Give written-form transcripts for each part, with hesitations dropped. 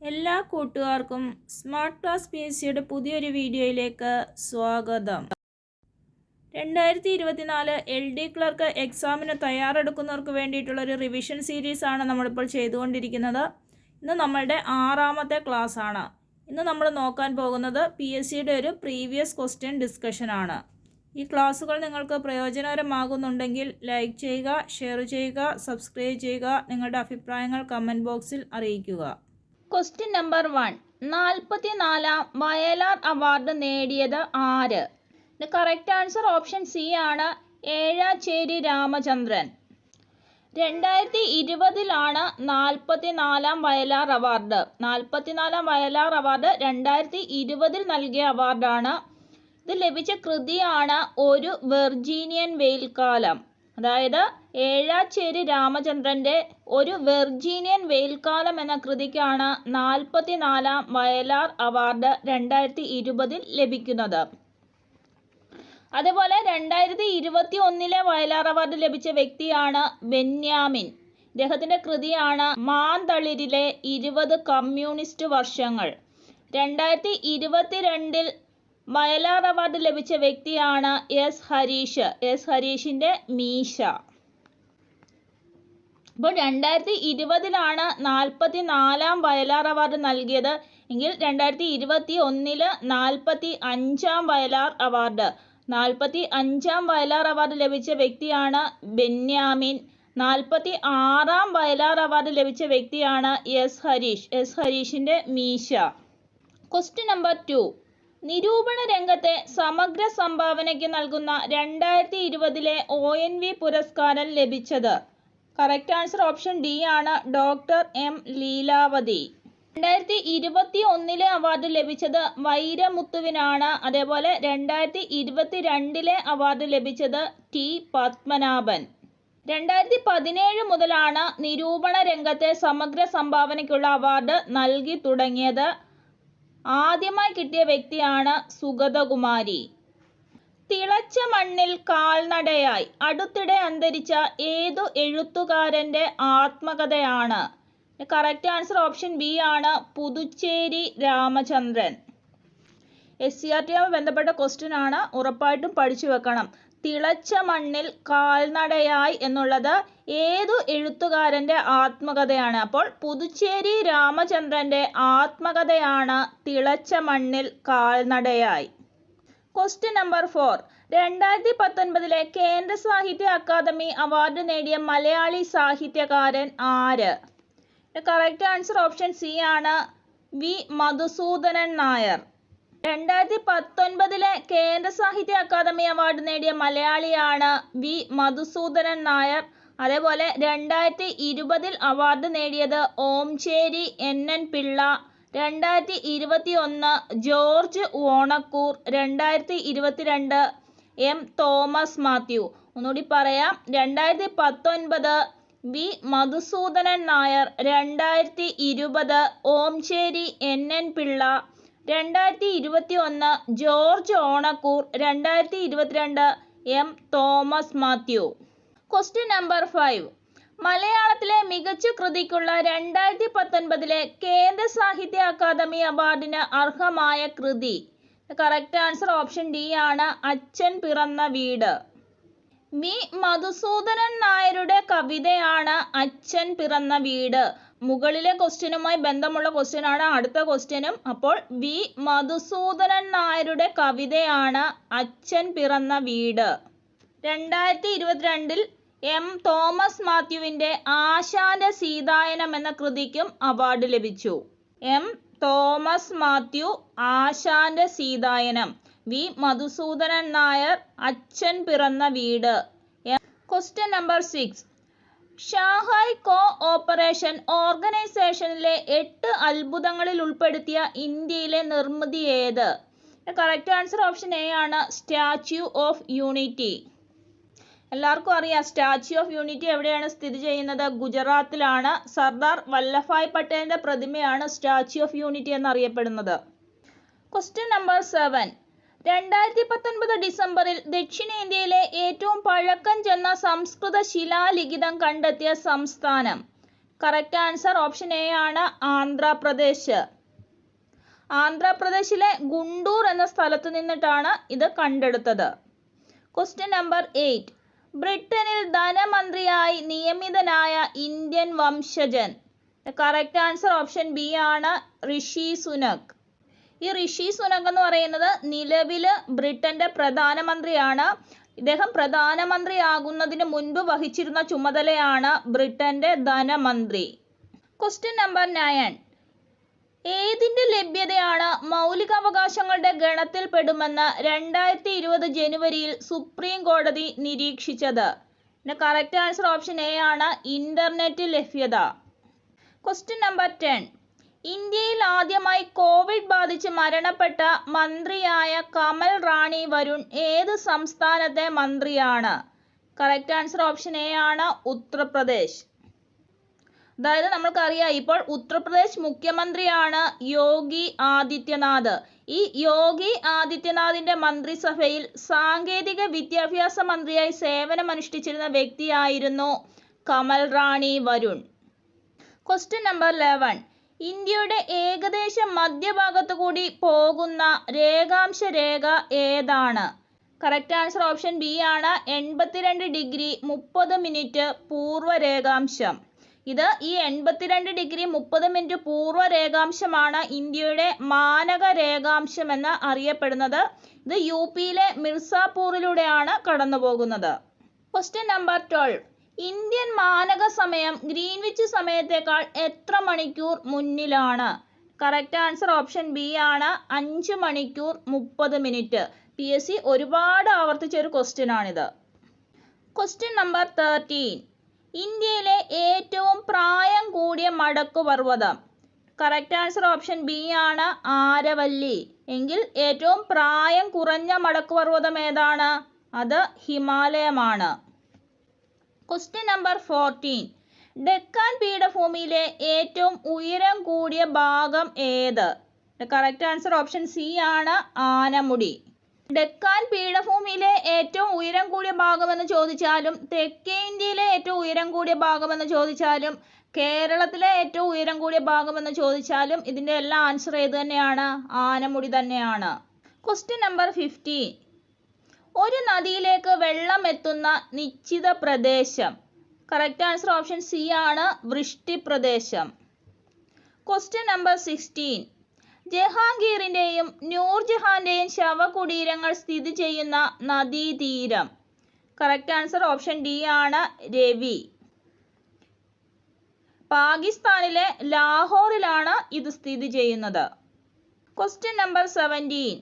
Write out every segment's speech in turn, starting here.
എല്ലാ കൂട്ടുകാർക്കും smart class PSCയുടെ പുതിയൊരു വീഡിയോയിലേക്ക് സ്വാഗതം. 2024 LD ക്ലർക്ക് എക്സാമിന് തയ്യാറെടുക്കുന്നവർക്ക് വേണ്ടിയിട്ടുള്ളൊരു റിവിഷൻ സീരീസാണ് നമ്മളിപ്പോൾ ചെയ്തുകൊണ്ടിരിക്കുന്നത്. ഇന്ന് നമ്മളുടെ 6ാമത്തെ ക്ലാസ്സാണ്. ഇന്ന് നമ്മൾ നോക്കാൻ പോകുന്നത് PSCയുടെ ഒരു പ്രീവിയസ് ക്വസ്റ്റ്യൻ ഡിസ്കഷനാണ്. ഈ ക്ലാസ്സുകൾ നിങ്ങൾക്ക് പ്രയോജനകരമാകുന്നുണ്ടെങ്കിൽ ലൈക്ക് ചെയ്യുക, ഷെയർ ചെയ്യുക, സബ്സ്ക്രൈബ് ചെയ്യുക. നിങ്ങളുടെ അഭിപ്രായങ്ങൾ കമൻറ്റ് ബോക്സിൽ അറിയിക്കുക. Question number 1. 44ാം വയലാർ അവാർഡ് നേടിയത് ആര്? കറക്റ്റ് ആൻസർ ഓപ്ഷൻ സി ആണ്, ഏഴാച്ചേരി രാമചന്ദ്രൻ. 2020 44ാം വയലാർ അവാർഡ്. 44ാം വയലാർ അവാർഡ് 2020 നൽകിയ അവാർഡാണ്. ഇത് ലഭിച്ച കൃതിയാണ് ഒരു വെർജീനിയൻ വെയിൽക്കാലം. അതായത് ഏഴാച്ചേരി രാമചന്ദ്രൻ്റെ ഒരു വെർജീനിയൻ വെയിൽക്കാലം എന്ന കൃതിക്കാണ് 44ാം വയലാർ അവാർഡ് 2020 ലഭിക്കുന്നത്. അതുപോലെ 2021 വയലാർ അവാർഡ് ലഭിച്ച വ്യക്തിയാണ് ബെന്യാമിൻ. ഇദ്ദേഹത്തിൻ്റെ കൃതിയാണ് മാന്തളിരിലെ 20 കമ്മ്യൂണിസ്റ്റ് വർഷങ്ങൾ. 2022 വയലാർ അവാർഡ് ലഭിച്ച വ്യക്തിയാണ് എസ് ഹരീഷ്. എസ് ഹരീഷിൻ്റെ മീശ. അപ്പോൾ 2020 44ാം വയലാർ അവാർഡ് നൽകിയത് എങ്കിൽ 2021 45ാം വയലാർ അവാർഡ്. 45ാം വയലാർ അവാർഡ് ലഭിച്ച വ്യക്തിയാണ് ബെന്യാമിൻ. 46ാം വയലാർ അവാർഡ് ലഭിച്ച വ്യക്തിയാണ് എസ് ഹരീഷ്. എസ് ഹരീഷിൻ്റെ മീശ. Question number 2. നിരൂപണ രംഗത്തെ സമഗ്ര സംഭാവനയ്ക്ക് നൽകുന്ന 2020 ONV പുരസ്കാരം ലഭിച്ചത്? കറക്റ്റ് ആൻസർ ഓപ്ഷൻ ഡി ആണ്, ഡോക്ടർ എം ലീലാവതി. 2021 അവാർഡ് ലഭിച്ചത് വൈരമുത്തുവിനാണ്. അതേപോലെ 2022 അവാർഡ് ലഭിച്ചത് ടി പത്മനാഭൻ. 2017 മുതലാണ് നിരൂപണ രംഗത്തെ സമഗ്ര സംഭാവനയ്ക്കുള്ള അവാർഡ് നൽകി തുടങ്ങിയത്. ആദ്യമായി കിട്ടിയ വ്യക്തിയാണ് സുഗതകുമാരി. തിളച്ച മണ്ണിൽ കാൽനടയായി അടുത്തിടെ അന്തരിച്ച ഏതു എഴുത്തുകാരൻ്റെ ആത്മകഥയാണ്? കറക്റ്റ് ആൻസർ ഓപ്ഷൻ ബി ആണ്, പുതുച്ചേരി രാമചന്ദ്രൻ. SCRT ബന്ധപ്പെട്ട ക്വസ്റ്റ്യൻ ആണ്, ഉറപ്പായിട്ടും പഠിച്ചു വെക്കണം. തിളച്ച മണ്ണിൽ കാൽനടയായി എന്നുള്ളത് ഏതു എഴുത്തുകാരൻ്റെ ആത്മകഥയാണ്? അപ്പോൾ പുതുച്ചേരി രാമചന്ദ്രൻ്റെ ആത്മകഥയാണ് തിളച്ച മണ്ണിൽ കാൽനടയായി. Question number 4. 2019 കേന്ദ്ര സാഹിത്യ അക്കാദമി അവാർഡ് നേടിയ മലയാളി സാഹിത്യകാരൻ ആര്? കറക്റ്റ് ആൻസർ ഓപ്ഷൻ സി ആണ്, വി മധുസൂദനൻ നായർ. 2019 കേന്ദ്ര സാഹിത്യ അക്കാദമി അവാർഡ് നേടിയ മലയാളിയാണ് വി മധുസൂദനൻ നായർ. അതേപോലെ 2020 അവാർഡ് നേടിയത് ഓംചേരി NN പിള്ള. 2021 ജോർജ് ഓണക്കൂർ. 2022 എം തോമസ് മാത്യു. ഒന്നുകൂടി പറയാം, 2019 V Madhusoodanan Nair, 2020 Omchery NN Pillai, 2021 George Onakkoor, 2022 M Thomas Mathew. Question number 5. മലയാളത്തിലെ മികച്ച കൃതിക്കുള്ള 2019 കേന്ദ്ര സാഹിത്യ അക്കാദമി അവാർഡിന് അർഹമായ കൃതി? കറക്റ്റ് ആൻസർ ഓപ്ഷൻ ഡി ആണ്, അച്ഛൻ പിറന്ന വീട്. വി മധുസൂദനൻ നായരുടെ കവിതയാണ് അച്ഛൻ പിറന്ന വീട്. മുകളിലെ ക്വസ്റ്റ്യനുമായി ബന്ധമുള്ള ക്വസ്റ്റ്യൻ ആണ് അടുത്ത ക്വസ്റ്റ്യനും. അപ്പോൾ വി മധുസൂദനൻ നായരുടെ കവിതയാണ് അച്ഛൻ പിറന്ന വീട്. 2022 എം തോമസ് മാത്യുവിൻ്റെ ആശാന്റെ സീതായനം എന്ന കൃതിക്കും അവാർഡ് ലഭിച്ചു. എം തോമസ് മാത്യു, ആശാന്റെ സീതായനം. വി മധുസൂദനൻ നായർ, അച്ഛൻ പിറന്ന വീട്. Question number 6. Shanghai cooperation ഓർഗനൈസേഷനിലെ 8 അത്ഭുതങ്ങളിൽ ഉൾപ്പെടുത്തിയ ഇന്ത്യയിലെ നിർമ്മിതി ഏത്? കറക്റ്റ് ആൻസർ ഓപ്ഷൻ എ ആണ്, സ്റ്റാച്യു ഓഫ് യൂണിറ്റി. എല്ലാവർക്കും അറിയാം, സ്റ്റാച്യു ഓഫ് യൂണിറ്റി എവിടെയാണ് സ്ഥിതി ചെയ്യുന്നത്? ഗുജറാത്തിലാണ്. സർദാർ വല്ലഭായ് പട്ടേലിൻ്റെ പ്രതിമയാണ് സ്റ്റാച്യു ഓഫ് യൂണിറ്റി എന്നറിയപ്പെടുന്നത്. Question number 7. 2019 ഡിസംബറിൽ ദക്ഷിണേന്ത്യയിലെ ഏറ്റവും പഴക്കം ചെന്ന സംസ്കൃത ശിലാലിഖിതം കണ്ടെത്തിയ സംസ്ഥാനം? കറക്റ്റ് ആൻസർ ഓപ്ഷൻ എ ആണ് ആന്ധ്രാപ്രദേശ്. ആന്ധ്രാപ്രദേശിലെ ഗുണ്ടൂർ എന്ന സ്ഥലത്ത് നിന്നിട്ടാണ് ഇത് കണ്ടെടുത്തത്. Question number 8. ബ്രിട്ടനിൽ ധനമന്ത്രിയായി നിയമിതനായ ഇന്ത്യൻ വംശജൻ. കറക്റ്റ് ആൻസർ ഓപ്ഷൻ ബി ആണ് ഋഷി സുനക്. ഈ ഋഷി സുനക് എന്ന് പറയുന്നത് നിലവിൽ ബ്രിട്ടന്റെ പ്രധാനമന്ത്രിയാണ്. ഇദ്ദേഹം പ്രധാനമന്ത്രിയാകുന്നതിന് മുൻപ് വഹിച്ചിരുന്ന ചുമതലയാണ് ബ്രിട്ടന്റെ ധനമന്ത്രി. Question number 9. ഏതിന്റെ ലഭ്യതയാണ് മൗലികാവകാശങ്ങളുടെ ഗണത്തിൽ പെടുമെന്ന് 2020 ജനുവരിയിൽ സുപ്രീം കോടതി നിരീക്ഷിച്ചത്? കറക്റ്റ് ആൻസർ ഓപ്ഷൻ എ ആണ് ഇന്റർനെറ്റ് ലഭ്യത. Question number 10. ഇന്ത്യയിൽ ആദ്യമായി കോവിഡ് ബാധിച്ച് മരണപ്പെട്ട മന്ത്രിയായ കമൽ റാണി വരുൺ ഏത് സംസ്ഥാനത്തെ മന്ത്രിയാണ്? കറക്റ്റ് ആൻസർ ഓപ്ഷൻ എ ആണ് ഉത്തർപ്രദേശ്. അതായത് നമ്മൾക്കറിയാം ഇപ്പോൾ ഉത്തർപ്രദേശ് മുഖ്യമന്ത്രിയാണ് യോഗി ആദിത്യനാഥ്. ഈ യോഗി ആദിത്യനാഥിന്റെ മന്ത്രിസഭയിൽ സാങ്കേതിക വിദ്യാഭ്യാസ മന്ത്രിയായി സേവനമനുഷ്ഠിച്ചിരുന്ന വ്യക്തിയായിരുന്നു കമൽ റാണി വരുൺ. Question number 11. ഇന്ത്യയുടെ ഏകദേശം മധ്യഭാഗത്തു കൂടി പോകുന്ന രേഖാംശ രേഖ ഏതാണ്? കറക്റ്റ് ആൻസർ ഓപ്ഷൻ ബി ആണ് 82 ഡിഗ്രി 30 മിനിറ്റ് പൂർവ്വ രേഖാംശം. ഇത് ഈ 82 ഡിഗ്രി 30 മിനിറ്റ് പൂർവ്വ രേഖാംശമാണ് ഇന്ത്യയുടെ മാനക രേഖാംശം എന്ന് അറിയപ്പെടുന്നത്. ഇത് യുപിയിലെ മിർസാപൂറിലൂടെയാണ് കടന്നു പോകുന്നത്. Question number 12. ഇന്ത്യൻ മാനക സമയം ഗ്രീൻവിച്ച് സമയത്തേക്കാൾ എത്ര മണിക്കൂർ മുന്നിലാണ്? കറക്റ്റ് ആൻസർ ഓപ്ഷൻ ബി ആണ് 5 മണിക്കൂർ 30 മിനിറ്റ്. PSC ഒരുപാട് ആവർത്തിച്ച ഒരു ക്വസ്റ്റ്യൻ ആണിത്. Question number 13. ഇന്ത്യയിലെ ഏറ്റവും പ്രായം കൂടിയ മടക്കുപർവ്വതം. കറക്റ്റ് ആൻസർ ഓപ്ഷൻ ബി ആണ് ആരവല്ലി. എങ്കിൽ ഏറ്റവും പ്രായം കുറഞ്ഞ മടക്കുപർവ്വതം ഏതാണ്? അത് ഹിമാലയമാണ്. Question number 14. ഡെക്കാൻ പീഠഭൂമിയിലെ ഏറ്റവും ഉയരം കൂടിയ ഭാഗം ഏത്? കറക്റ്റ് ആൻസർ ഓപ്ഷൻ സി ആണ് ആനമുടി. ഡെക്കാൻ പീഠഭൂമിയിലെ ഏറ്റവും ഉയരം കൂടിയ ഭാഗമെന്ന് ചോദിച്ചാലും തെക്കേ ഇന്ത്യയിലെ ഏറ്റവും ഉയരം കൂടിയ ഭാഗമെന്ന് ചോദിച്ചാലും കേരളത്തിലെ ഏറ്റവും ഉയരം കൂടിയ ഭാഗമെന്ന് ചോദിച്ചാലും ഇതിൻ്റെ എല്ലാ ആൻസർ ഏത് തന്നെയാണ്? ആനമുടി തന്നെയാണ്. Question number 15. ഒരു നദിയിലേക്ക് വെള്ളം എത്തുന്ന നിശ്ചിത പ്രദേശം. കറക്റ്റ് ആൻസർ ഓപ്ഷൻ സി ആണ് വൃഷ്ടിപ്രദേശം. Question number 16. ജഹാംഗീറിന്റെയും നൂർജഹാന്റെയും ശവകുടീരങ്ങൾ സ്ഥിതി ചെയ്യുന്ന നദീതീരം. കറക്റ്റ് ആൻസർ ഓപ്ഷൻ ഡി ആണ് രവി. പാകിസ്ഥാനിലെ ലാഹോറിലാണ് ഇത് സ്ഥിതി ചെയ്യുന്നത്. Question number 17.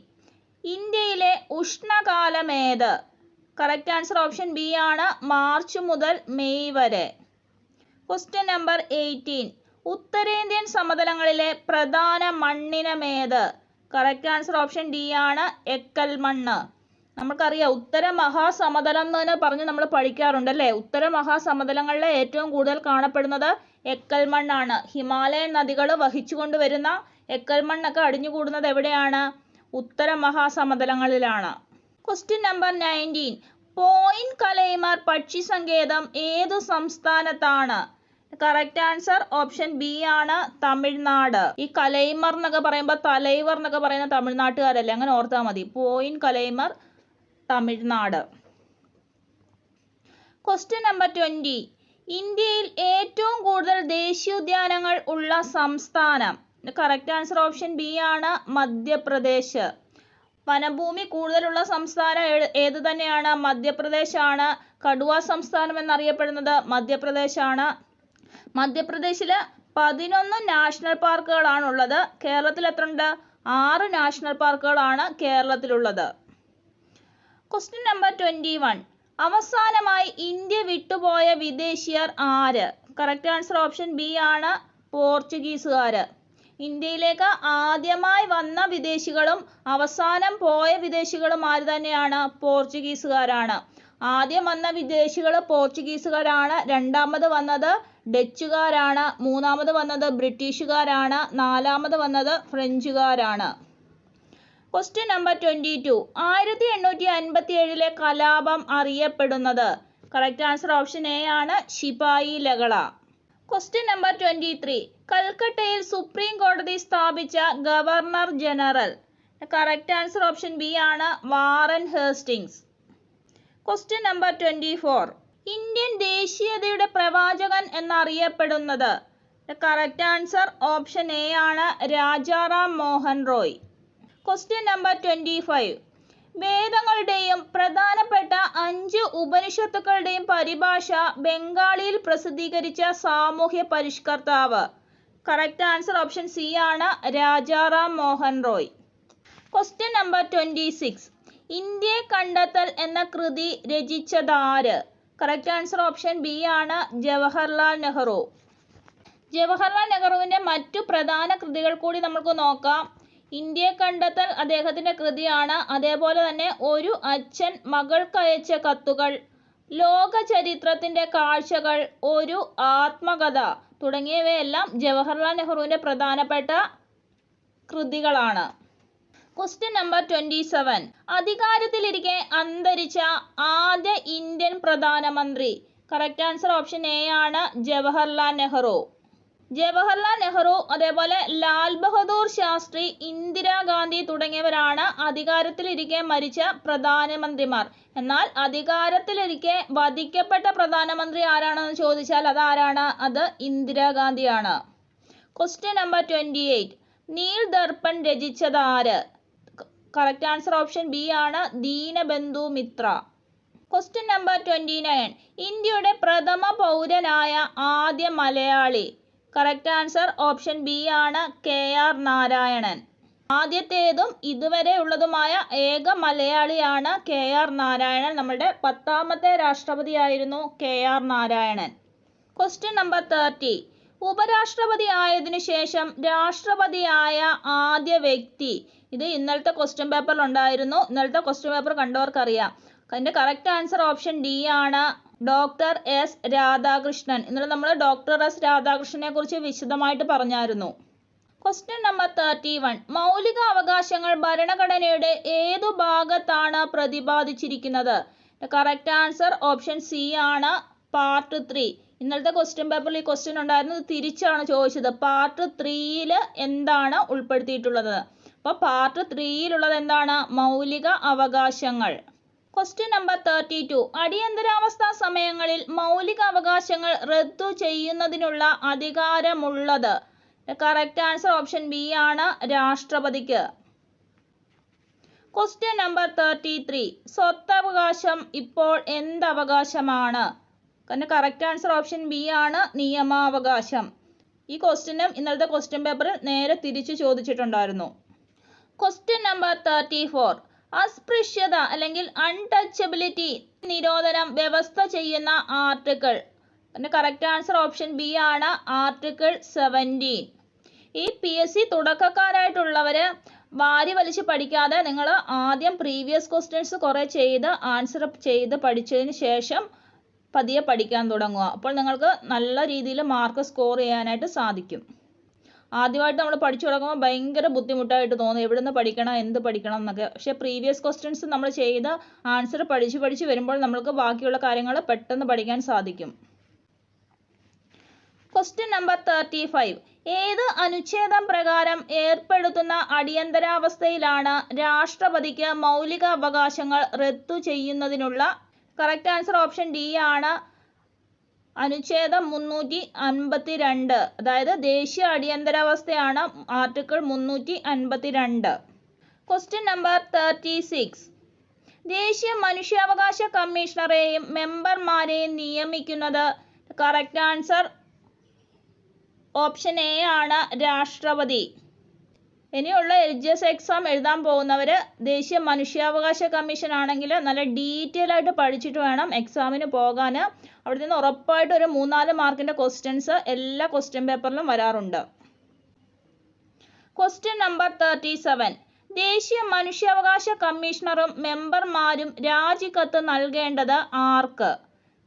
ഇന്ത്യയിലെ ഉഷ്ണകാലം ഏത്? കറക്റ്റ് ആൻസർ ഓപ്ഷൻ ബി ആണ് മാർച്ച് മുതൽ മെയ് വരെ. Question number 18. ഉത്തരേന്ത്യൻ സമതലങ്ങളിലെ പ്രധാന മണ്ണിനമേത്? കറക്റ്റ് ആൻസർ ഓപ്ഷൻ ഡി ആണ് എക്കൽ മണ്ണ്. നമുക്കറിയാം ഉത്തര മഹാസമതലം എന്ന് പറഞ്ഞ് നമ്മൾ പഠിക്കാറുണ്ട് അല്ലേ? ഉത്തര മഹാസമതലങ്ങളിലെ ഏറ്റവും കൂടുതൽ കാണപ്പെടുന്നത് എക്കൽ മണ്ണാണ്. ഹിമാലയൻ നദികൾ വഹിച്ചുകൊണ്ടുവരുന്ന എക്കൽ മണ്ണൊക്കെ അടിഞ്ഞുകൂടുന്നത് എവിടെയാണ്? ഉത്തര മഹാസമതലങ്ങളിലാണ്. Question number 19. പോയിന്റ് കലൈമർ പക്ഷി സങ്കേതം ഏതു സംസ്ഥാനത്താണ്? കറക്റ്റ് ആൻസർ ഓപ്ഷൻ ബി ആണ് തമിഴ്നാട്. ഈ കലൈമർ എന്നൊക്കെ പറയുമ്പോൾ തലൈവർ എന്നൊക്കെ പറയുന്ന തമിഴ്നാട്ടുകാരല്ലേ, അങ്ങനെ ഓർത്താൽ മതി. Point Calimere Tamil Nadu. Question number 20. ഇന്ത്യയിൽ ഏറ്റവും കൂടുതൽ ദേശീയോദ്യാനങ്ങൾ ഉള്ള സംസ്ഥാനം. കറക്റ്റ് ആൻസർ ഓപ്ഷൻ ബി ആണ് മധ്യപ്രദേശ്. വനഭൂമി കൂടുതലുള്ള സംസ്ഥാനം ഏത് തന്നെയാണ്? മധ്യപ്രദേശാണ്. കടുവ സംസ്ഥാനം എന്നറിയപ്പെടുന്നത് മധ്യപ്രദേശാണ്. മധ്യപ്രദേശിൽ 11 നാഷണൽ പാർക്കുകളാണുള്ളത്. കേരളത്തിൽ എത്ര ഉണ്ട്? 6 നാഷണൽ പാർക്കുകളാണ് കേരളത്തിലുള്ളത്. Question number 21. അവസാനമായി ഇന്ത്യ വിട്ടുപോയ വിദേശിയർ ആര്? കറക്റ്റ് ആൻസർ ഓപ്ഷൻ ബി ആണ് പോർച്ചുഗീസുകാർ. ഇന്ത്യയിലേക്ക് ആദ്യമായി വന്ന വിദേശികളും അവസാനം പോയ വിദേശികളും ആര് തന്നെയാണ്? പോർച്ചുഗീസുകാരാണ്. ആദ്യം വന്ന വിദേശികൾ പോർച്ചുഗീസുകാരാണ്. രണ്ടാമത് വന്നത് ഡച്ചുകാരാണ്. മൂന്നാമത് വന്നത് ബ്രിട്ടീഷുകാരാണ്. നാലാമത് വന്നത് ഫ്രഞ്ചുകാരാണ്. Question number 22. 1857 കലാപം അറിയപ്പെടുന്നത്? കറക്റ്റ് ആൻസർ ഓപ്ഷൻ എ ആണ് ശിപായി ലഹള. Question number 23. കൽക്കട്ടയിൽ സുപ്രീം കോടതി സ്ഥാപിച്ച governor general. Correct answer option B ആണ്, Warren Hastings. Question number 24. Indian ദേശീയതയുടെ പ്രവാചകൻ എന്നറിയപ്പെടുന്നത്. കറക്റ്റ് ആൻസർ ഓപ്ഷൻ എ ആണ്, രാജാറാം മോഹൻ റോയ്. Question number 25. വേദങ്ങളുടെയും പ്രധാനപ്പെട്ട 5 ഉപനിഷത്തുക്കളുടെയും പരിഭാഷ ബംഗാളിയിൽ പ്രസിദ്ധീകരിച്ച സാമൂഹ്യ പരിഷ്കർത്താവ്. കറക്റ്റ് ആൻസർ ഓപ്ഷൻ സി ആണ്, രാജാറാം മോഹൻ റോയ്. Question number 26. ഇന്ത്യയെ കണ്ടെത്തൽ എന്ന കൃതി രചിച്ചതാര്? കറക്റ്റ് ആൻസർ ഓപ്ഷൻ ബി ആണ്, ജവഹർലാൽ നെഹ്റു. ജവഹർലാൽ നെഹ്റുവിൻ്റെ മറ്റു പ്രധാന കൃതികൾ കൂടി നമുക്ക് നോക്കാം. ഇന്ത്യയെ കണ്ടെത്തൽ അദ്ദേഹത്തിൻ്റെ കൃതിയാണ്. അതേപോലെ തന്നെ ഒരു അച്ഛൻ മകൾക്കയച്ച കത്തുകൾ, ലോക ചരിത്രത്തിൻ്റെ കാഴ്ചകൾ, ഒരു ആത്മകഥ തുടങ്ങിയവയെല്ലാം ജവഹർലാൽ നെഹ്റുവിൻ്റെ പ്രധാനപ്പെട്ട കൃതികളാണ്. Question number 27. അധികാരത്തിലിരിക്കെ അന്തരിച്ച ആദ്യ ഇന്ത്യൻ പ്രധാനമന്ത്രി. കറക്റ്റ് ആൻസർ ഓപ്ഷൻ എ ആണ്, ജവഹർലാൽ നെഹ്റു. ജവഹർലാൽ നെഹ്റു, അതേപോലെ ലാൽ ബഹദൂർ ശാസ്ത്രി, ഇന്ദിരാഗാന്ധി തുടങ്ങിയവരാണ് അധികാരത്തിലിരിക്കെ മരിച്ച പ്രധാനമന്ത്രിമാർ. എന്നാൽ അധികാരത്തിലിരിക്കെ വധിക്കപ്പെട്ട പ്രധാനമന്ത്രി ആരാണെന്ന് ചോദിച്ചാൽ അതാരാണ്? അത് ഇന്ദിരാഗാന്ധിയാണ്. Question number 28. നീൽ ദർപ്പൺ രചിച്ചതാര്? കറക്റ്റ് ആൻസർ ഓപ്ഷൻ ബി ആണ്, ദീനബന്ധു മിത്ര. Question number 29. ഇന്ത്യയുടെ പ്രഥമ പൗരനായ ആദ്യ Malayali. Correct answer option B ആണ്, KR നാരായണൻ. ആദ്യത്തേതും ഇതുവരെ ഉള്ളതുമായ ഏക മലയാളിയാണ് KR നാരായണൻ. നമ്മുടെ 10ാമത്തെ രാഷ്ട്രപതിയായിരുന്നു KR നാരായണൻ. Question number 30. ഉപരാഷ്ട്രപതി ആയതിനു ശേഷം രാഷ്ട്രപതിയായ ആദ്യ വ്യക്തി. ഇത് ഇന്നലത്തെ ക്വസ്റ്റ്യൻ പേപ്പറിൽ ഉണ്ടായിരുന്നു. ഇന്നലത്തെ ക്വസ്റ്റ്യൻ പേപ്പർ കണ്ടവർക്കറിയാം. അതിൻ്റെ കറക്റ്റ് ആൻസർ ഓപ്ഷൻ ഡി ആണ്, ഡോക്ടർ S രാധാകൃഷ്ണൻ. ഇന്നലെ നമ്മൾ ഡോക്ടർ S രാധാകൃഷ്ണനെ കുറിച്ച് വിശദമായിട്ട് പറഞ്ഞായിരുന്നു. Question number 31. മൗലിക അവകാശങ്ങൾ ഭരണഘടനയുടെ ഏതു ഭാഗത്താണ് പ്രതിപാദിച്ചിരിക്കുന്നത്? കറക്റ്റ് ആൻസർ ഓപ്ഷൻ സി ആണ്, പാർട്ട് 3. ഇന്നലത്തെ ക്വസ്റ്റ്യൻ പേപ്പറിൽ ഈ ക്വസ്റ്റ്യൻ ഉണ്ടായിരുന്നു. ഇത് തിരിച്ചാണ് ചോദിച്ചത്. പാർട്ട് 3യിൽ എന്താണ് ഉൾപ്പെടുത്തിയിട്ടുള്ളത്? അപ്പോൾ പാർട്ട് 3യിലുള്ളത് എന്താണ്? മൗലിക അവകാശങ്ങൾ. Question number 32. അടിയന്തരാവസ്ഥാ സമയങ്ങളിൽ മൗലിക അവകാശങ്ങൾ റദ്ദു ചെയ്യുന്നതിനുള്ള അധികാരമുള്ളത്. കറക്റ്റ് ആൻസർ ഓപ്ഷൻ ബി ആണ്, രാഷ്ട്രപതിക്ക്. Question number 33. സ്വത്തവകാശം ഇപ്പോൾ എന്തവകാശമാണ്? കറക്റ്റ് ആൻസർ ഓപ്ഷൻ ബി ആണ്, നിയമാവകാശം. ഈ ക്വസ്റ്റ്യനും ഇന്നലത്തെ ക്വസ്റ്റ്യൻ പേപ്പറിൽ നേരെ തിരിച്ച് ചോദിച്ചിട്ടുണ്ടായിരുന്നു. Question number 34. അസ്പൃശ്യത അല്ലെങ്കിൽ അൺടച്ചബിലിറ്റി നിരോധനം വ്യവസ്ഥ ചെയ്യുന്ന article. Correct answer option B ആണ്, ആർട്ടിക്കിൾ 17. ഈ PSC തുടക്കക്കാരായിട്ടുള്ളവർ വാരി വലിച്ച് പഠിക്കാതെ നിങ്ങൾ ആദ്യം പ്രീവിയസ് ക്വസ്റ്റ്യൻസ് കുറേ ചെയ്ത് ആൻസർ ചെയ്ത് പഠിച്ചതിന് ശേഷം പതിയെ പഠിക്കാൻ തുടങ്ങുക. അപ്പോൾ നിങ്ങൾക്ക് നല്ല രീതിയിൽ മാർക്ക് സ്കോർ ചെയ്യാനായിട്ട് സാധിക്കും. ആദ്യമായിട്ട് നമ്മൾ പഠിച്ചു തുടങ്ങുമ്പോൾ ഭയങ്കര ബുദ്ധിമുട്ടായിട്ട് തോന്നും, എവിടെ നിന്ന് പഠിക്കണം, എന്ത് പഠിക്കണം എന്നൊക്കെ. പക്ഷേ പ്രീവിയസ് ക്വസ്റ്റ്യൻസ് നമ്മൾ ചെയ്ത് ആൻസർ പഠിച്ച് വരുമ്പോൾ നമ്മൾക്ക് ബാക്കിയുള്ള കാര്യങ്ങൾ പെട്ടെന്ന് പഠിക്കാൻ സാധിക്കും. Question number 35. ഏത് അനുച്ഛേദം പ്രകാരം ഏർപ്പെടുത്തുന്ന അടിയന്തരാവസ്ഥയിലാണ് രാഷ്ട്രപതിക്ക് മൗലിക അവകാശങ്ങൾ റദ്ദു ചെയ്യുന്നതിനുള്ള? കറക്റ്റ് ആൻസർ ഓപ്ഷൻ ഡി ആണ്, അനുച്ഛേദം 352. അതായത് ദേശീയ അടിയന്തരാവസ്ഥയാണ് ആർട്ടിക്കിൾ 352. Question number 36. ദേശീയ മനുഷ്യാവകാശ കമ്മീഷണറെയും മെമ്പർമാരെയും നിയമിക്കുന്നത്. കറക്റ്റ് ആൻസർ ഓപ്ഷൻ എ ആണ്, രാഷ്ട്രപതി. ഇനിയുള്ള LGS എക്സാം എഴുതാൻ പോകുന്നവർ ദേശീയ മനുഷ്യാവകാശ കമ്മീഷൻ ആണെങ്കിൽ നല്ല ഡീറ്റെയിൽ ആയിട്ട് പഠിച്ചിട്ട് വേണം എക്സാമിന് പോകാൻ. അവിടെ നിന്ന് ഉറപ്പായിട്ട് ഒരു 3-4 മാർക്കിൻ്റെ ക്വസ്റ്റ്യൻസ് എല്ലാ ക്വസ്റ്റ്യൻ പേപ്പറിലും വരാറുണ്ട്. Question number 37. ദേശീയ മനുഷ്യാവകാശ കമ്മീഷണറും മെമ്പർമാരും രാജിക്കത്ത് നൽകേണ്ടത് ആർക്ക്?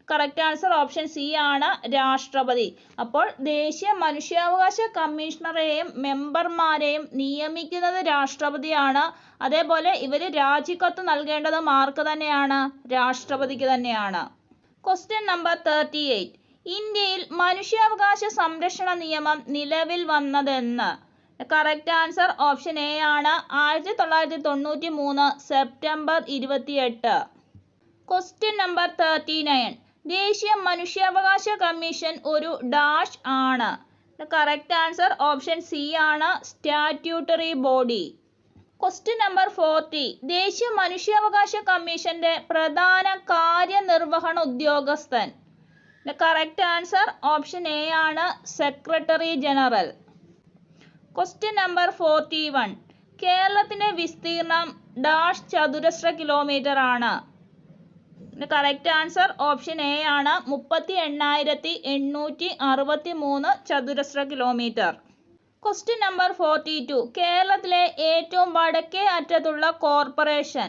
കറക്റ്റ് ആൻസർ ഓപ്ഷൻ സി ആണ്, രാഷ്ട്രപതി. അപ്പോൾ ദേശീയ മനുഷ്യാവകാശ കമ്മീഷണറെയും മെമ്പർമാരെയും നിയമിക്കുന്നത് രാഷ്ട്രപതിയാണ്. അതേപോലെ ഇവർ രാജിക്കത്ത് നൽകേണ്ടത് ആർക്ക് തന്നെയാണ്? രാഷ്ട്രപതിക്ക് തന്നെയാണ്. Question number 38. ഇന്ത്യയിൽ മനുഷ്യാവകാശ സംരക്ഷണ നിയമം നിലവിൽ വന്നതെന്ന്? കറക്റ്റ് ആൻസർ ഓപ്ഷൻ എ ആണ്. 1993 സെപ്റ്റംബർ 28. Question number 39. ദേശീയ മനുഷ്യാവകാശ കമ്മീഷൻ ഒരു ഡാഷ് ആണ്? കറക്റ്റ് ആൻസർ ഓപ്ഷൻ സി ആണ്. Statutory body. Question number 40. ദേശീയ മനുഷ്യാവകാശ കമ്മീഷന്റെ പ്രധാന കാര്യനിർവഹണ ഉദ്യോഗസ്ഥൻ? കറക്റ്റ് ആൻസർ ഓപ്ഷൻ എ ആണ്. Secretary general. Question number 41. കേരളത്തിന്റെ വിസ്തീർണം ഡാഷ് ചതുരശ്ര കിലോമീറ്റർ ആണ്? കറക്റ്റ് ആൻസർ ഓപ്ഷൻ എ ആണ്. 38,863 ചതുരശ്ര കിലോമീറ്റർ. Question number 42. കേരളത്തിലെ ഏറ്റവും വടക്കേ അറ്റത്തുള്ള corporation?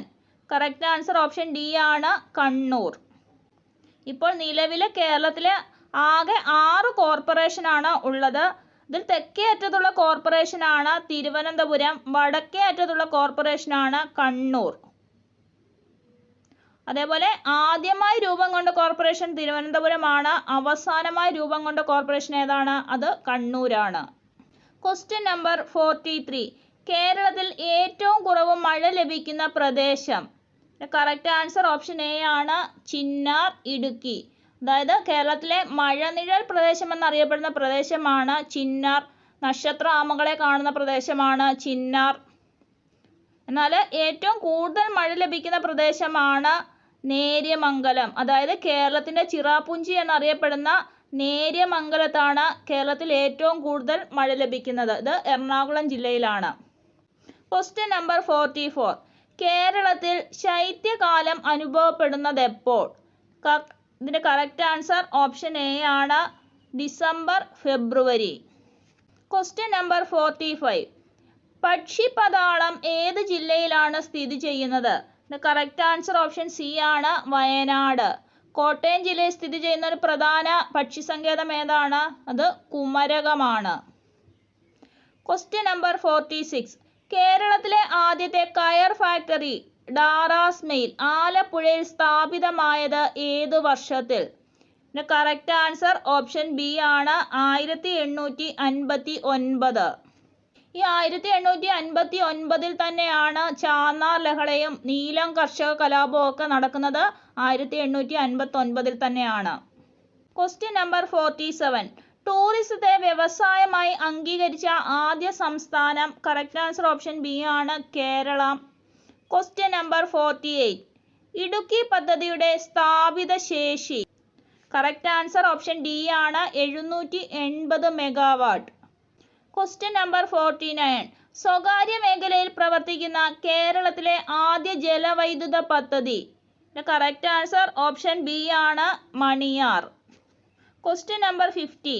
Correct answer option D ആണ്. കണ്ണൂർ. ഇപ്പോൾ നിലവിലെ കേരളത്തിലെ ആകെ 6 കോർപ്പറേഷനാണ് ഉള്ളത്. ഇതിൽ തെക്കേ അറ്റത്തുള്ള കോർപ്പറേഷനാണ് തിരുവനന്തപുരം, വടക്കേ അറ്റത്തുള്ള കോർപ്പറേഷനാണ് കണ്ണൂർ. അതേപോലെ ആദ്യമായി രൂപം കൊണ്ട കോർപ്പറേഷൻ തിരുവനന്തപുരമാണ്. അവസാനമായി രൂപം കൊണ്ട കോർപ്പറേഷൻ ഏതാണ്? അത് കണ്ണൂരാണ്. Question number 43. കേരളത്തിൽ ഏറ്റവും കുറവ് മഴ ലഭിക്കുന്ന പ്രദേശം? കറക്റ്റ് ആൻസർ ഓപ്ഷൻ എ ആണ്. ചിന്നാർ, ഇടുക്കി. അതായത് കേരളത്തിലെ മഴനിഴൽ പ്രദേശം എന്നറിയപ്പെടുന്ന പ്രദേശമാണ് ചിന്നാർ. നക്ഷത്ര ആമകളെ കാണുന്ന പ്രദേശമാണ് ചിന്നാർ. എന്നാൽ ഏറ്റവും കൂടുതൽ മഴ ലഭിക്കുന്ന പ്രദേശമാണ് നേര്യമംഗലം. അതായത് കേരളത്തിന്റെ ചിറാപുഞ്ചി എന്നറിയപ്പെടുന്ന നേര്യമംഗലത്താണ് കേരളത്തിൽ ഏറ്റവും കൂടുതൽ മഴ ലഭിക്കുന്നത്. ഇത് എറണാകുളം ജില്ലയിലാണ്. Question number 44. കേരളത്തിൽ ശൈത്യകാലം അനുഭവപ്പെടുന്നത് എപ്പോൾ? ഇതിന്റെ കറക്റ്റ് ആൻസർ ഓപ്ഷൻ എ ആണ്. December, February. Question number 45. Pakshipathalam ഏത് ജില്ലയിലാണ് സ്ഥിതി ചെയ്യുന്നത്? കറക്റ്റ് ആൻസർ ഓപ്ഷൻ സി ആണ്. വയനാട്. കോട്ടയം ജില്ലയിൽ സ്ഥിതി ചെയ്യുന്ന ഒരു പ്രധാന പക്ഷി സങ്കേതം ഏതാണ്? അത് കുമരകമാണ്. Question number 46. കേരളത്തിലെ ആദ്യത്തെ കയർ ഫാക്ടറി ഡാറാസ് മെയിൽ ആലപ്പുഴയിൽ സ്ഥാപിതമായത് ഏതു വർഷത്തിൽ? കറക്റ്റ് ആൻസർ ഓപ്ഷൻ ബി ആണ്. 1859. ഈ 1859 തന്നെയാണ് ചാന്നാർ ലഹളയും നീലം കർഷക കലാപവും ഒക്കെ നടക്കുന്നത്. 1859 തന്നെയാണ്. Question number 47. ടൂറിസത്തെ വ്യവസായമായി അംഗീകരിച്ച ആദ്യ സംസ്ഥാനം? കറക്റ്റ് ആൻസർ ഓപ്ഷൻ ബി ആണ്. കേരളം. Question number 48. ഇടുക്കി പദ്ധതിയുടെ സ്ഥാപിത ശേഷി? കറക്റ്റ് ആൻസർ ഓപ്ഷൻ ഡി ആണ്. 780 മെഗാവാട്ട്. Question number 49. സ്വകാര്യ മേഖലയിൽ പ്രവർത്തിക്കുന്ന കേരളത്തിലെ ആദ്യ ജലവൈദ്യുത പദ്ധതി? കറക്റ്റ് ആൻസർ ഓപ്ഷൻ ബി ആണ്. മണിയാർ. Question number 50.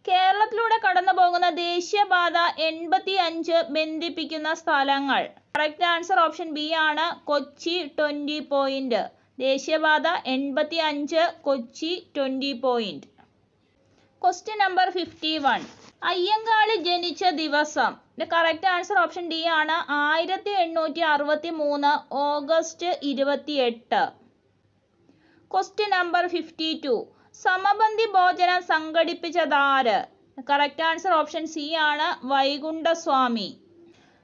കേരളത്തിലൂടെ കടന്നു പോകുന്ന ദേശീയപാത 85 ബന്ധിപ്പിക്കുന്ന സ്ഥലങ്ങൾ? കറക്റ്റ് ആൻസർ ഓപ്ഷൻ ബി ആണ്. കൊച്ചി 20 പോയിന്റ്. ദേശീയപാത 85 Kochi 20 point. Question number 51. Ayyankali ജനിച്ച ദിവസം? കറക്റ്റ് ആൻസർ ഓപ്ഷൻ ഡി ആണ്. 1863 ഓഗസ്റ്റ് 28. Question number 52. സമപന്തി ഭോജനം സംഘടിപ്പിച്ചതാര്? കറക്റ്റ് ആൻസർ ഓപ്ഷൻ സി ആണ്. വൈകുണ്ഠസ്വാമി.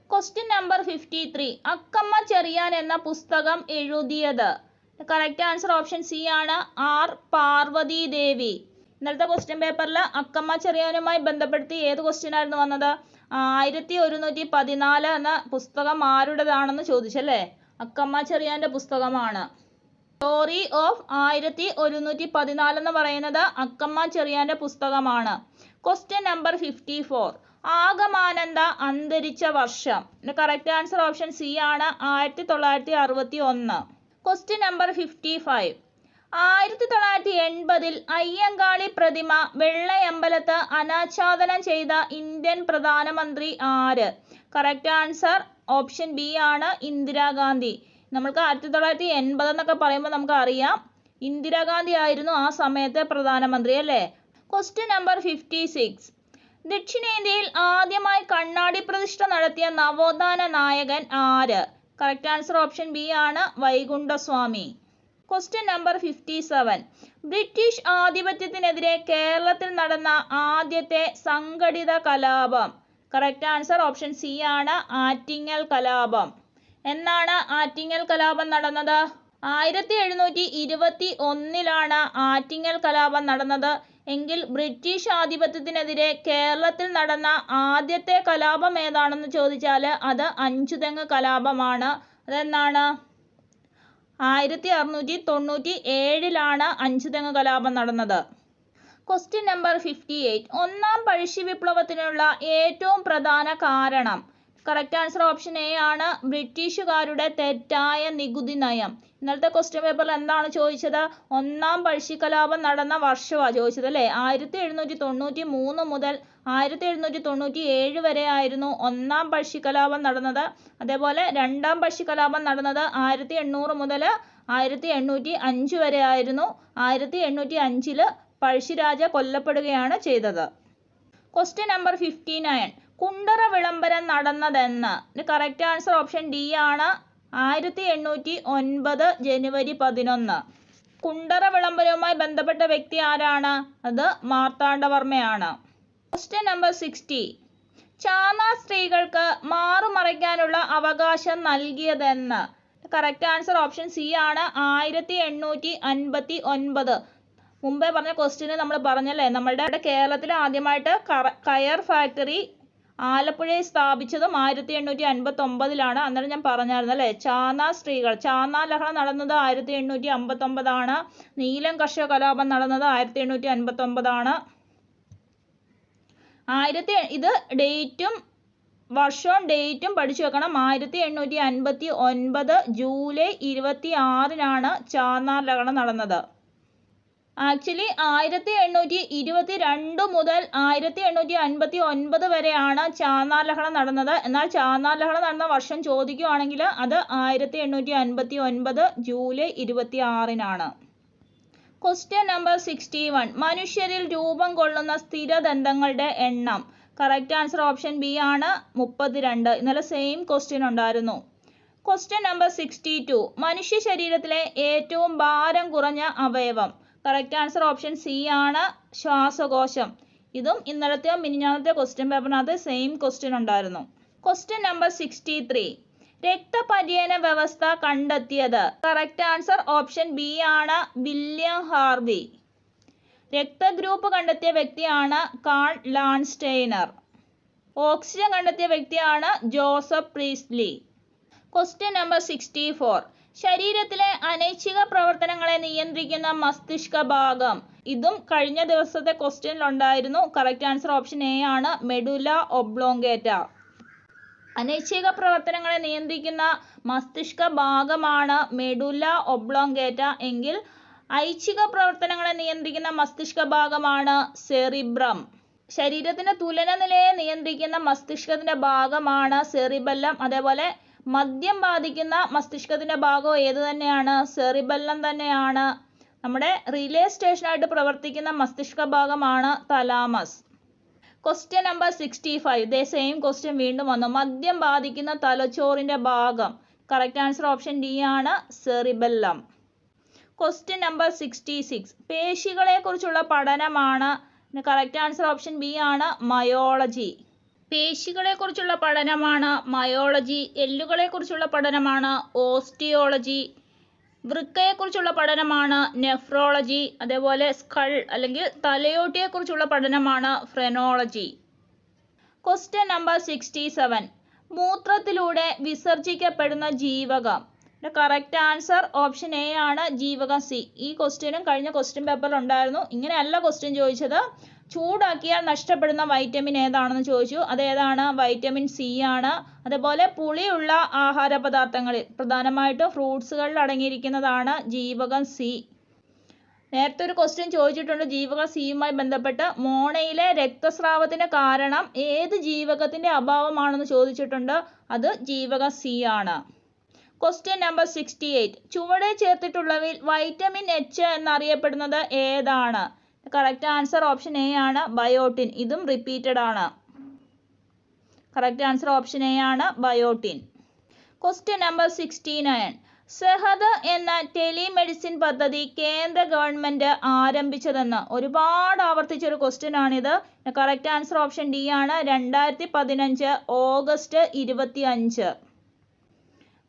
Question number 53. അക്കമ്മ ചെറിയാൻ എന്ന പുസ്തകം എഴുതിയത്? കറക്റ്റ് ആൻസർ ഓപ്ഷൻ സി ആണ്. ആർ പാർവതി ദേവി. ഇന്നലത്തെ ക്വസ്റ്റ്യൻ പേപ്പറിൽ അക്കമ്മ ചെറിയാനുമായി ബന്ധപ്പെടുത്തി ഏത് ക്വസ്റ്റ്യൻ ആയിരുന്നു വന്നത്? 1114 എന്ന പുസ്തകം ആരുടേതാണെന്ന് ചോദിച്ചല്ലേ? അക്കമ്മ ചെറിയാന്റെ പുസ്തകമാണ്. സ്റ്റോറി ഓഫ് 1114 എന്ന് പറയുന്നത് അക്കമ്മ ചെറിയാന്റെ പുസ്തകമാണ്. Question number 54. ആഗമാനന്ദ അന്തരിച്ച വർഷം? കറക്റ്റ് ആൻസർ ഓപ്ഷൻ സി ആണ്. 1961. Question number 55. 1980 അയ്യങ്കാളി പ്രതിമ വെള്ളയമ്പലത്ത് അനാച്ഛാദനം ചെയ്ത ഇന്ത്യൻ പ്രധാനമന്ത്രി ആര്? കറക്റ്റ് ആൻസർ ഓപ്ഷൻ ബി ആണ്. ഇന്ദിരാഗാന്ധി. നമുക്ക് 1980 എന്നൊക്കെ പറയുമ്പോൾ നമുക്ക് അറിയാം ഇന്ദിരാഗാന്ധി ആയിരുന്നു ആ സമയത്തെ പ്രധാനമന്ത്രി അല്ലേ? Question number 56. ദക്ഷിണേന്ത്യയിൽ ആദ്യമായി കണ്ണാടി പ്രതിഷ്ഠ നടത്തിയ നവോത്ഥാന നായകൻ ആര്? കറക്റ്റ് ആൻസർ ഓപ്ഷൻ ബി ആണ്. വൈകുണ്ഠസ്വാമി. Question number 57. ബ്രിട്ടീഷ് ആധിപത്യത്തിനെതിരെ കേരളത്തിൽ നടന്ന ആദ്യത്തെ സംഘടിത കലാപം. കറക്റ്റ് ആൻസർ ഓപ്ഷൻ സി ആണ്, ആറ്റിങ്ങൽ കലാപം. എന്നാണ് ആറ്റിങ്ങൽ കലാപം നടന്നത്? 1721 ആറ്റിങ്ങൽ കലാപം നടന്നത്. എങ്കിൽ ബ്രിട്ടീഷ് ആധിപത്യത്തിനെതിരെ കേരളത്തിൽ നടന്ന ആദ്യത്തെ കലാപം ഏതാണെന്ന് ചോദിച്ചാൽ അത് അഞ്ചുതെങ്ങ് കലാപമാണ്. അതെന്നാണ്? 1697 അഞ്ചുതെങ്ങ് കലാപം നടന്നത്. Question number 58. ഒന്നാം പഴശ്ശി വിപ്ലവത്തിനുള്ള ഏറ്റവും പ്രധാന കാരണം. കറക്റ്റ് ആൻസർ ഓപ്ഷൻ എ ആണ്, ബ്രിട്ടീഷുകാരുടെ തെറ്റായ നികുതി നയം. ഇന്നലത്തെ ക്വസ്റ്റ്യൻ പേപ്പറിൽ എന്താണ് ചോദിച്ചത്? ഒന്നാം പഴശ്ശി കലാപം നടന്ന വർഷമാണ് ചോദിച്ചത് അല്ലേ? 1793 മുതൽ 1797 വരെ ആയിരുന്നു ഒന്നാം പഴശ്ശി കലാപം നടന്നത്. അതേപോലെ രണ്ടാം പഴശ്ശി കലാപം നടന്നത് 1800 മുതൽ 1805 വരെ ആയിരുന്നു. 1805 പഴശ്ശിരാജ കൊല്ലപ്പെടുകയാണ് ചെയ്തത്. Question number 59. കുണ്ടറ വിളംബരം നടന്നതെന്ന്. കറക്റ്റ് ആൻസർ ഓപ്ഷൻ ഡി ആണ്, 1809 ജനുവരി 11. കുണ്ടറ വിളംബരവുമായി ബന്ധപ്പെട്ട വ്യക്തി ആരാണ്? അത് മാർത്താണ്ഡവർമ്മയാണ്. Question number 60. ചാന്നാ സ്ത്രീകൾക്ക് മാറുമറയ്ക്കാനുള്ള അവകാശം നൽകിയതെന്ന്. കറക്റ്റ് ആൻസർ ഓപ്ഷൻ സി ആണ്, 1859. മുമ്പേ പറഞ്ഞ ക്വസ്റ്റ്യന് നമ്മൾ പറഞ്ഞല്ലേ, നമ്മളുടെ കേരളത്തിൽ ആദ്യമായിട്ട് കയർ ഫാക്ടറി ആലപ്പുഴയിൽ സ്ഥാപിച്ചതും 1859. അന്നേരം ഞാൻ പറഞ്ഞായിരുന്നു അല്ലേ, ചാന്നാ സ്ത്രീകൾ, ചാന്നാ ലഹള നടന്നത് 1859. നീലം കർഷക കലാപം നടന്നത് 1859. ഇത് ഡേറ്റും വർഷവും ഡേറ്റും പഠിച്ചു വെക്കണം. 1859 ജൂലൈ 26 ചാന്നാ ലഹള നടന്നത്. ആക്ച്വലി 1822 മുതൽ 1859 വരെയാണ് ചാന്നാ ലഹള നടന്നത്. എന്നാൽ ചാന്നാ ലഹള നടന്ന വർഷം ചോദിക്കുകയാണെങ്കിൽ അത് 1859 ജൂലൈ 26. Question number 61. മനുഷ്യരിൽ രൂപം കൊള്ളുന്ന സ്ഥിരദന്തങ്ങളുടെ എണ്ണം. കറക്റ്റ് ആൻസർ ഓപ്ഷൻ ബി ആണ്, 32. ഇന്നലെ സെയിം ക്വസ്റ്റ്യൻ ഉണ്ടായിരുന്നു. Question number 62. മനുഷ്യ ശരീരത്തിലെ ഏറ്റവും ഭാരം കുറഞ്ഞ അവയവം. കറക്റ്റ് ആൻസർ ഓപ്ഷൻ സി ആണ്, ശ്വാസകോശം. ഇതും ഇന്നലത്തെയോ മിനിഞ്ഞാന്നത്തെ ക്വസ്റ്റ്യൻ പേപ്പറിനകത്ത് സെയിം ക്വസ്റ്റ്യൻ ഉണ്ടായിരുന്നു. Question number 63. രക്തപര്യന വ്യവസ്ഥ കണ്ടെത്തിയത്. കറക്റ്റ് ആൻസർ ഓപ്ഷൻ ബി ആണ്, വില്യം ഹാർവി. രക്തഗ്രൂപ്പ് കണ്ടെത്തിയ വ്യക്തിയാണ് കാൾ ലാൻഡ്സ്റ്റൈനർ. ഓക്സിജൻ കണ്ടെത്തിയ വ്യക്തിയാണ് ജോസഫ് പ്രീസ്ലി. Question number 64. ശരീരത്തിലെ അനൈച്ഛിക പ്രവർത്തനങ്ങളെ നിയന്ത്രിക്കുന്ന മസ്തിഷ്ക ഭാഗം. ഇതും കഴിഞ്ഞ ദിവസത്തെ ക്വസ്റ്റ്യനിൽ ഉണ്ടായിരുന്നു. കറക്റ്റ് ആൻസർ ഓപ്ഷൻ എ ആണ്, മെഡുല ഒബ്ലോങ്കേറ്റ. അനൈച്ഛിക പ്രവർത്തനങ്ങളെ നിയന്ത്രിക്കുന്ന മസ്തിഷ്ക ഭാഗമാണ് മെഡുല ഒബ്ലോങ്കേറ്റ. എങ്കിൽ ഐച്ഛിക പ്രവർത്തനങ്ങളെ നിയന്ത്രിക്കുന്ന മസ്തിഷ്ക ഭാഗമാണ് സെറിബ്രം. ശരീരത്തിന്റെ തുലന നിലയെ നിയന്ത്രിക്കുന്ന മസ്തിഷ്കത്തിന്റെ ഭാഗമാണ് സെറിബെല്ലം. അതേപോലെ മദ്യം ബാധിക്കുന്ന മസ്തിഷ്കത്തിന്റെ ഭാഗം ഏത് തന്നെയാണ്? സെറിബെല്ലം തന്നെയാണ്. നമ്മുടെ റിലേ സ്റ്റേഷനായിട്ട് പ്രവർത്തിക്കുന്ന മസ്തിഷ്ക ഭാഗമാണ് തലാമസ്. Question number 65. ഇതേ സെയിം ക്വസ്റ്റ്യൻ വീണ്ടും വന്നു. മദ്യം ബാധിക്കുന്ന തലച്ചോറിന്റെ ഭാഗം. കറക്റ്റ് ആൻസർ ഓപ്ഷൻ ഡി ആണ്, സെറിബെല്ലം. Question number 66. പേശികളെ കുറിച്ചുള്ള പഠനമാണ്. കറക്റ്റ് ആൻസർ ഓപ്ഷൻ ബി ആണ്, മയോളജി. പേശികളെ കുറിച്ചുള്ള പഠനമാണ് മയോളജി. എല്ലുകളെ കുറിച്ചുള്ള പഠനമാണ് ഓസ്റ്റിയോളജി. വൃക്കയെക്കുറിച്ചുള്ള പഠനമാണ് നെഫ്രോളജി. അതേപോലെ സ്കൾ അല്ലെങ്കിൽ തലയോട്ടിയെക്കുറിച്ചുള്ള പഠനമാണ് ഫ്രെനോളജി. Question number 67. മൂത്രത്തിലൂടെ വിസർജിക്കപ്പെടുന്ന ജീവകം. കറക്റ്റ് ആൻസർ ഓപ്ഷൻ എ ആണ്, ജീവകം സി. ഈ ക്വസ്റ്റ്യനും കഴിഞ്ഞ ക്വസ്റ്റ്യൻ പേപ്പറിൽ ഉണ്ടായിരുന്നു. ഇങ്ങനെയല്ല ക്വസ്റ്റ്യൻ ചോദിച്ചത്. ചൂടാക്കിയാൽ നഷ്ടപ്പെടുന്ന വൈറ്റമിൻ ഏതാണെന്ന് ചോദിച്ചു. അതേതാണ്? വൈറ്റമിൻ സി ആണ്. അതുപോലെ പുളിയുള്ള ആഹാര പദാർത്ഥങ്ങളിൽ പ്രധാനമായിട്ടും ഫ്രൂട്ട്സുകളിൽ അടങ്ങിയിരിക്കുന്നതാണ് ജീവകം സി. നേരത്തെ ഒരു ക്വസ്റ്റ്യൻ ചോദിച്ചിട്ടുണ്ട് ജീവകം സിയുമായി ബന്ധപ്പെട്ട്. മോണയിലെ രക്തസ്രാവത്തിന് കാരണം ഏത് ജീവകത്തിന്റെ അഭാവമാണെന്ന് ചോദിച്ചിട്ടുണ്ട്. അത് ജീവകം സി ആണ്. Question number 68. ചുവടെ ചേർത്തിട്ടുള്ളവയിൽ വൈറ്റമിൻ എച്ച് എന്നറിയപ്പെടുന്നത് ഏതാണ്? കറക്റ്റ് ആൻസർ ഓപ്ഷൻ എ ആണ്, ബയോട്ടിൻ. ഇതും റിപ്പീറ്റഡ് ആണ്. കറക്റ്റ് ആൻസർ ഓപ്ഷൻ എ ആണ്, ബയോട്ടിൻ. Question number 69. സെഹദ് എന്ന ടെലിമെഡിസിൻ പദ്ധതി കേന്ദ്ര ഗവൺമെന്റ് ആരംഭിച്ചതെന്ന് ഒരുപാട് ആവർത്തിച്ചൊരു ക്വസ്റ്റ്യൻ ആണിത്. കറക്റ്റ് ആൻസർ ഓപ്ഷൻ ഡി ആണ്. 2015 August 25.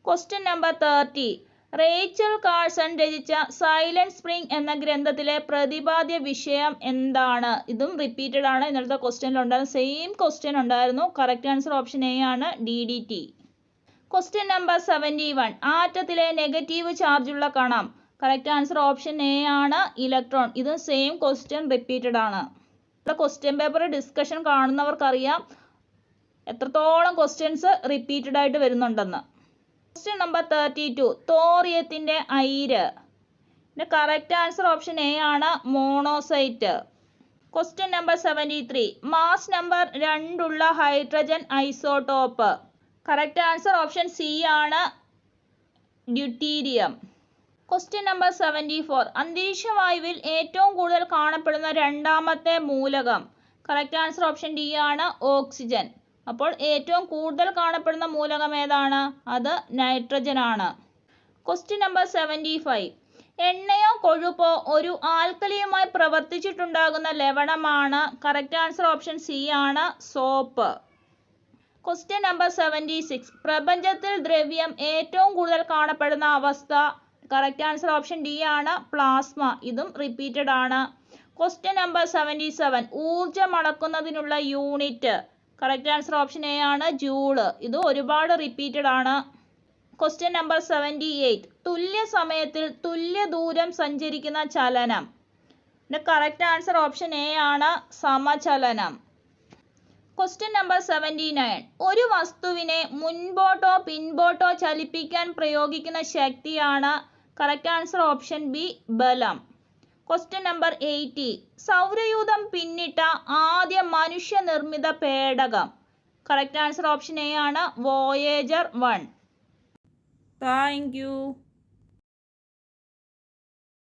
Question number 30. Rachel Carson രചിച്ച സൈലന്റ് സ്പ്രിംഗ് എന്ന ഗ്രന്ഥത്തിലെ പ്രതിപാദ്യ വിഷയം എന്താണ്? ഇതും റിപ്പീറ്റഡ് ആണ്. ഇന്നലത്തെ ക്വസ്റ്റ്യനിലുണ്ടായിരുന്നു. സെയിം ക്വസ്റ്റ്യൻ ഉണ്ടായിരുന്നു. കറക്റ്റ് ആൻസർ ഓപ്ഷൻ എ ആണ്, DDT. Question number 71. ആറ്റത്തിലെ നെഗറ്റീവ് ചാർജുള്ള കണം. കറക്റ്റ് ആൻസർ ഓപ്ഷൻ എ ആണ്, ഇലക്ട്രോൺ. ഇതും സെയിം ക്വസ്റ്റ്യൻ റിപ്പീറ്റഡ് ആണ്. ക്വസ്റ്റ്യൻ പേപ്പർ ഡിസ്കഷൻ കാണുന്നവർക്കറിയാം എത്രത്തോളം ക്വസ്റ്റ്യൻസ് റിപ്പീറ്റഡ് ആയിട്ട് വരുന്നുണ്ടെന്ന്. Question number 32. തോറിയത്തിന്റെ അയിര്. കറക്റ്റ് ആൻസർ ഓപ്ഷൻ എ ആണ്, monazite. Question number 73. Mass number 2 ഉള്ള hydrogen isotope. Correct answer option C ആണ്, ഡ്യൂട്ടീരിയം. Question number 74. അന്തരീക്ഷവായുവിൽ ഏറ്റവും കൂടുതൽ കാണപ്പെടുന്ന രണ്ടാമത്തെ മൂലകം. കറക്റ്റ് ആൻസർ ഓപ്ഷൻ ഡി ആണ്, ഓക്സിജൻ. അപ്പോൾ ഏറ്റവും കൂടുതൽ കാണപ്പെടുന്ന മൂലകം ഏതാണ്? അത് നൈട്രജൻ ആണ്. Question number 75. എണ്ണയോ കൊഴുപ്പോ ഒരു ആൽക്കലിയുമായി പ്രവർത്തിച്ചിട്ടുണ്ടാകുന്ന ലവണമാണ്. കറക്റ്റ് ആൻസർ ഓപ്ഷൻ സി ആണ്, സോപ്പ്. Question number 76. പ്രപഞ്ചത്തിൽ ദ്രവ്യം ഏറ്റവും കൂടുതൽ കാണപ്പെടുന്ന അവസ്ഥ. കറക്റ്റ് ആൻസർ ഓപ്ഷൻ ഡി ആണ്, പ്ലാസ്മ. ഇതും റിപ്പീറ്റഡ് ആണ്. Question number 77. ഊർജം അളക്കുന്നതിനുള്ള unit. Correct answer option A ആണ്, ജൂള്. ഇത് ഒരുപാട് റിപ്പീറ്റഡ് ആണ്. Question number 78. തുല്യ സമയത്തിൽ തുല്യ ദൂരം സഞ്ചരിക്കുന്ന ചലനം. കറക്റ്റ് ആൻസർ ഓപ്ഷൻ എ ആണ്, സമചലനം. Question number 79. ഒരു വസ്തുവിനെ മുൻപോട്ടോ പിൻപോട്ടോ ചലിപ്പിക്കാൻ പ്രയോഗിക്കുന്ന ശക്തിയാണ്. കറക്റ്റ് ആൻസർ ഓപ്ഷൻ ബി, ബലം. Question number 80. സൗരയൂഥം പിന്നിട്ട ആദ്യ മനുഷ്യനിർമ്മിത പേടകം. കറക്റ്റ് ആൻസർ ഓപ്ഷൻ എ ആണ്, വോയേജർ 1. Thank you.